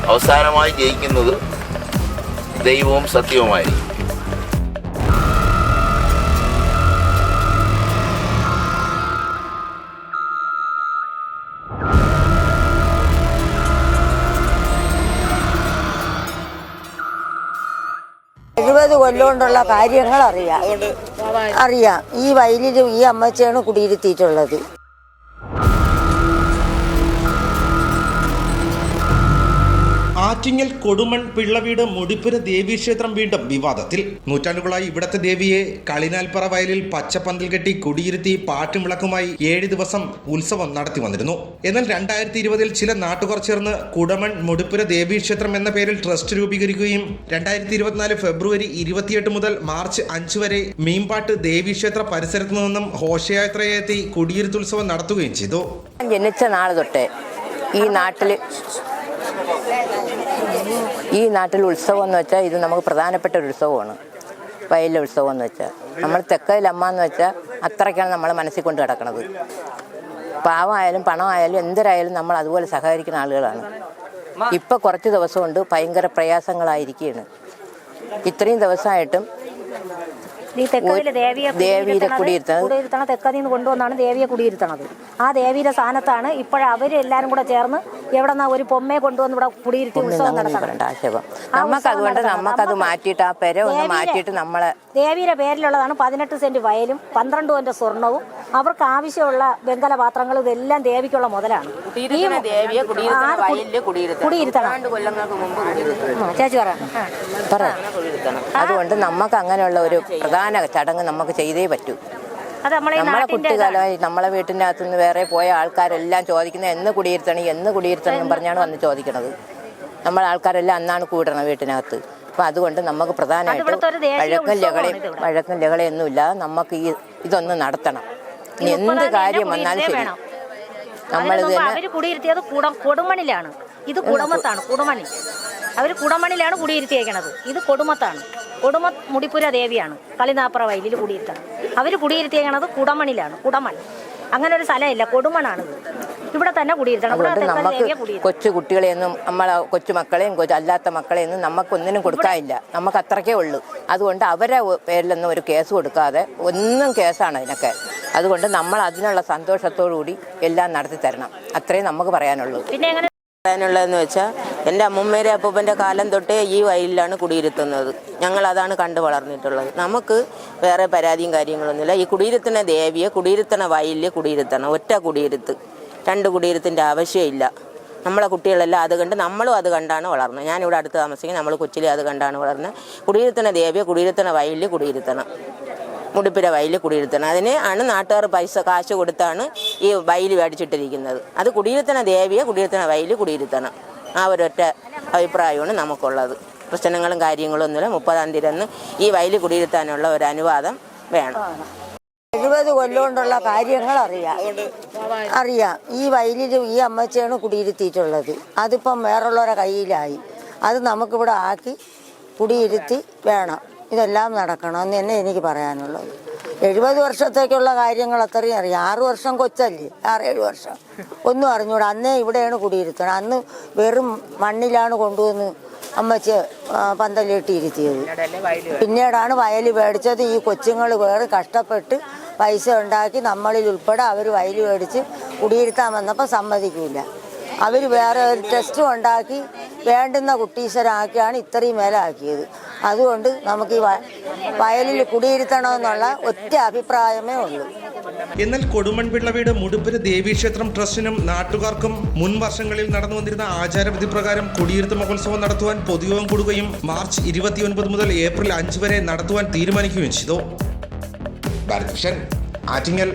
അവസാനമായി ജയിക്കുന്നത് ദൈവവും സത്യവുമായിരിക്കും. കൊല്ലം കൊണ്ടുള്ള കാര്യങ്ങൾ അറിയാം. ഈ വയലിലും ഈ അമ്മച്ചിയാണ് കുടിയിരുത്തിയിട്ടുള്ളത്. ആറ്റിങ്ങൽ കൊടുമൺ പിള്ളവീട് മുടിപ്പുര ദേവീക്ഷേത്രം വീണ്ടും വിവാദത്തിൽ. നൂറ്റാണ്ടുകളായി ഇവിടത്തെ ദേവിയെ കളിനാൽപ്പറ വയലിൽ പച്ചപ്പന്തൽ കെട്ടി കുടിയിരുത്തി പാട്ടും വിളക്കുമായി 7 ദിവസം ഉത്സവം നടത്തി വന്നിരുന്നു. എന്നാൽ 2020 ചില നാട്ടുകാർ ചേർന്ന് കുടമൺ മുടിപ്പുര ദേവീക്ഷേത്രം എന്ന പേരിൽ ട്രസ്റ്റ് രൂപീകരിക്കുകയും 2024 ഫെബ്രുവരി 28 മുതൽ മാർച്ച് 5 വരെ മീൻപാട്ട് ദേവീക്ഷേത്ര പരിസരത്തു നിന്നും ഘോഷയാത്രയെത്തി കുടിയിരുത്തുത്സവം നടത്തുകയും ചെയ്തു. ജനിച്ച നാൾ തൊട്ടേ ഈ നാട്ടിൽ ഉത്സവം എന്ന് വെച്ചാൽ ഇത് നമുക്ക് പ്രധാനപ്പെട്ട ഒരു ഉത്സവമാണ്. വയലിലെ ഉത്സവം എന്ന് വെച്ചാൽ നമ്മൾ തെക്കയിലമ്മ എന്ന് വെച്ചാൽ അത്രയ്ക്കാണ് നമ്മളെ മനസ്സിൽ കൊണ്ട് കിടക്കുന്നത്. പാവമായാലും പണമായാലും എന്തരായാലും നമ്മൾ അതുപോലെ സഹകരിക്കുന്ന ആളുകളാണ്. ഇപ്പം കുറച്ച് ദിവസം കൊണ്ട് ഭയങ്കര പ്രയാസങ്ങളായിരിക്കുകയാണ്. ഇത്രയും ദിവസമായിട്ടും ദേവിയെ കുടിയിരുത്തണം. തെക്കതിൽ നിന്ന് കൊണ്ടുവന്നാണ് ദേവിയെ കുടിയിരുത്തണത്. ആ ദേവിയുടെ സ്ഥാനത്താണ് ഇപ്പോഴവരെല്ലാരും കൂടെ ചേർന്ന് എവിടെന്നാ ഒരു പൊമ്മയെ കൊണ്ടുവന്ന് ഇവിടെ കുടിയിരുത്തി ഉത്സവം നടത്തണം. നമുക്കത് മാറ്റിയിട്ട് ആ പെര ഒന്ന് മാറ്റിയിട്ട് നമ്മളെ ദേവിയുടെ പേരിലുള്ളതാണ് 18 സെന്റ് വയലും 12 സെന്റ് സ്വർണവും. അവർക്ക് ആവശ്യമുള്ള വെങ്കല പാത്രങ്ങളും ഇതെല്ലാം ദേവിക്കുള്ള മുതലാണ്. കുടിയിരുത്തണം. ചേച്ചി പറ. അതുകൊണ്ട് നമുക്ക് അങ്ങനെയുള്ള ഒരു പ്രധാന ചടങ്ങ് നമുക്ക് ചെയ്തേ പറ്റൂ. നമ്മളെ കുട്ടിക്കാലമായി നമ്മളെ വീട്ടിൻ്റെ അകത്തുനിന്ന് വേറെ പോയ ആൾക്കാരെല്ലാം ചോദിക്കുന്നത് എന്ന് കുടിയിരുത്തണം എന്ന് പറഞ്ഞാണ് വന്ന് ചോദിക്കുന്നത്. നമ്മളെ ആൾക്കാരെല്ലാം അന്നാണ് കൂടണം വീട്ടിനകത്ത്. അപ്പം അതുകൊണ്ട് നമുക്ക് പ്രധാനമായിട്ട് വഴക്കും ലഹളയൊന്നും ഇല്ലാതെ നമുക്ക് ഇതൊന്ന് നടത്തണം. ഇനി എന്ത് കാര്യം വന്നാലും ശരി. അവര് കുടിയിരുത്തിയത് കൊടുമണിലാണ്. ഇത് കുടുംബത്താണ്. അവര് കുടമണിലാണ് കുടിയിരുത്തിയേക്കണത്. ഇത് കൊടുമത്താണ്. കൊടുമ മുടിപ്പുര ദേവിയാണ്. കളിനാപ്പറ വയലിൽ കുടിയിരുത്തണം. അവർ കുടിയിരുത്തിയേക്കണത് കുടമണിലാണ്. കുടമൺ അങ്ങനെ ഒരു സ്ഥലമില്ല. കൊടുമണാണ്. ഇവിടെ തന്നെ കുടിയിരുത്തണം. നമുക്ക് കൊച്ചു കുട്ടികളെയൊന്നും നമ്മളെ കൊച്ചുമക്കളെയും അല്ലാത്ത മക്കളെയൊന്നും നമുക്കൊന്നിനും കൊടുക്കാനില്ല. നമുക്ക് അത്രയ്ക്കേ ഉള്ളൂ. അതുകൊണ്ട് അവരെ പേരിലൊന്നും ഒരു കേസ് കൊടുക്കാതെ ഒന്നും കേസാണ് അതിനൊക്കെ. അതുകൊണ്ട് നമ്മൾ അതിനുള്ള സന്തോഷത്തോടു കൂടി എല്ലാം നടത്തി തരണം. അത്രയും നമുക്ക് പറയാനുള്ളൂ. പിന്നെ പറയാനുള്ളതെന്ന് വെച്ചാൽ എൻ്റെ അമ്മൂമ്മേരെ അപ്പൂപ്പൻ്റെ കാലം തൊട്ടേ ഈ വയലിലാണ് കുടിയിരുത്തുന്നത്. ഞങ്ങൾ അതാണ് കണ്ടു വളർന്നിട്ടുള്ളത്. നമുക്ക് വേറെ പരാതിയും കാര്യങ്ങളൊന്നുമില്ല. ഈ കുടിയിരുത്തുന്ന ദേവിയെ കുടിയിരുത്തണ വയലിൽ കുടിയിരുത്തണം. ഒറ്റ കുടിയിരുത്ത്, 2 കുടിയിരുത്തിൻ്റെ ആവശ്യമില്ല. നമ്മളെ കുട്ടികളെല്ലാം അത് കണ്ട് നമ്മളും അത് കണ്ടാണ് വളർന്നത്. ഞാനിവിടെ അടുത്ത് താമസിക്കുന്നത്. നമ്മൾ കൊച്ചിലെ അത് കണ്ടാണ് വളർന്നത്. കുടിയിരുത്തുന്ന ദേവിയെ കുടിയിരുത്തണ വയലിൽ കുടിയിരുത്തണം. മുടിപ്പുര വയലിൽ കുടിയിരുത്തണം. അതിന് ആണ് നാട്ടുകാർ കാശ് കൊടുത്താണ് ഈ വയൽ മേടിച്ചിട്ടിരിക്കുന്നത്. അത് കുടിയിരുത്തണ ദേവിയെ കുടിയിരുത്തണ വയലിൽ കുടിയിരുത്തണം. ആ ഒരൊറ്റ അഭിപ്രായമാണ് നമുക്കുള്ളത്. പ്രശ്നങ്ങളും കാര്യങ്ങളും ഒന്നുമില്ല. 30-ാം തീയതി ഈ വയൽ കുടിയിരുത്താനുള്ള ഒരു അനുവാദം വേണം. 70 കൊല്ലം കൊണ്ടുള്ള കാര്യങ്ങൾ അറിയാം. ഈ വയലിലും ഈ അമ്മച്ചിയാണ് കുടിയിരുത്തിയിട്ടുള്ളത്. അതിപ്പം വേറുള്ളവരുടെ കയ്യിലായി. അത് നമുക്കിവിടെ ആക്കി കുടിയിരുത്തി വേണം. ഇതെല്ലാം നടക്കണമെന്ന് തന്നെ എനിക്ക് പറയാനുള്ളത്. 70 വർഷത്തേക്കുള്ള കാര്യങ്ങൾ അത്രയും അറിയാം. 6 വർഷം കൊച്ചല്ലേ, 6-7 വർഷം ഒന്നും അറിഞ്ഞൂടാ. അന്നേ ഇവിടെയാണ് കുടിയിരുത്തണം. അന്ന് വെറും മണ്ണിലാണ് കൊണ്ടുവന്ന് അമ്മച്ച് പന്തലിട്ടിരുത്തിയത്. പിന്നീടാണ് വയൽ മേടിച്ചത്. ഈ കൊച്ചുങ്ങൾ വേറെ കഷ്ടപ്പെട്ട് പൈസ ഉണ്ടാക്കി നമ്മളിൽ ഉൾപ്പെടെ അവർ വയൽ മേടിച്ച് കുടിയിരുത്താൻ വന്നപ്പോൾ സമ്മതിക്കില്ല. അവർ വേറെ ഒരു ടെസ്റ്റും ഉണ്ടാക്കി വേണ്ടുന്ന കുട്ടീശ്വരാക്കിയാണ് ഇത്രയും മേലാക്കിയത്. അതുകൊണ്ട് നമുക്ക് ഈ വയലിൽ കുടിയിരുത്തണമെന്നുള്ള ഒറ്റ അഭിപ്രായമേ ഉള്ളൂ. എന്നാൽ കൊടുമൺ പിള്ളവീട് മുടിപ്പുര ദേവീക്ഷേത്രം ട്രസ്റ്റിനും നാട്ടുകാർക്കും മുൻ വർഷങ്ങളിൽ നടന്നു വന്നിരുന്ന ആചാരവിധി പ്രകാരം കുടിയിരുത്ത മഹോത്സവം നടത്തുവാൻ പൊതുയോഗം കൂടുകയും മാർച്ച് 29 മുതൽ ഏപ്രിൽ 5 വരെ നടത്തുവാൻ തീരുമാനിക്കുകയും ചെയ്തു. ആറ്റിങ്ങൽ.